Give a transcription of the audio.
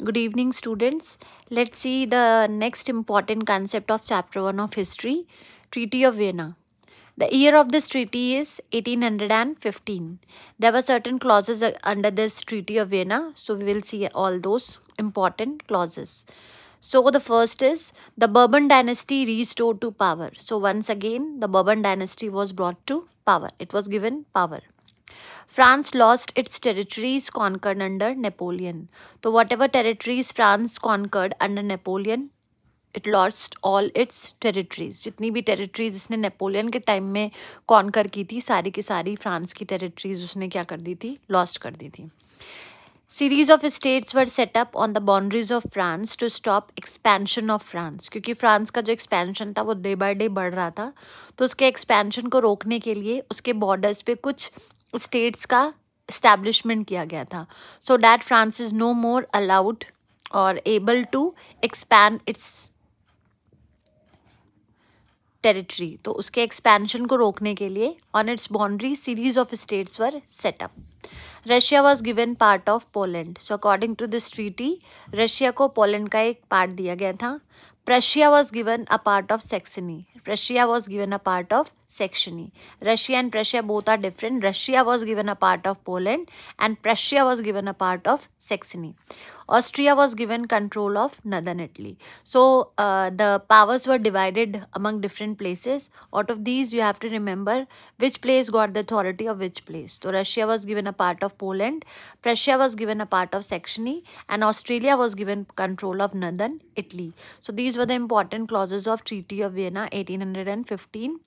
Good evening, students. Let's see the next important concept of chapter 1 of history, Treaty of Vienna. The year of this treaty is 1815. There were certain clauses under this Treaty of Vienna, so we will see all those important clauses. So the first is the Bourbon dynasty restored to power. So once again, the Bourbon dynasty was brought to power. It was given power. France lost its territories conquered under Napoleon. So whatever territories France conquered under Napoleon, it lost all its territories. जितनी भी territories इसने Napoleon के time में conquer की थी, सारी की सारी फ्रांस की territories उसने क्या कर दी थी, lost कर दी थी. Series of states were set up on the boundaries of France to stop expansion of France. क्योंकि फ्रांस का जो expansion था वो डे बाय डे बढ़ रहा था, तो उसके expansion को रोकने के लिए उसके borders पे कुछ states का establishment किया गया था, so that France is no more allowed or able to expand its territory. तो उसके expansion को रोकने के लिए on its boundary series of states were set up. Russia was given part of Poland. So according to this treaty, Russia को Poland का एक part दिया गया था. Prussia was given a part of Saxony. Prussia was given a part of Saxony. Russia and Prussia both are different. Russia was given a part of Poland and Prussia was given a part of Saxony. Austria was given control of northern Italy. So the powers were divided among different places. Out of these, you have to remember which place got the authority of which place. So Russia was given a part of Poland, Prussia was given a part of Saxony, and Australia was given control of northern Italy. So these were the important clauses of Treaty of Vienna 1815.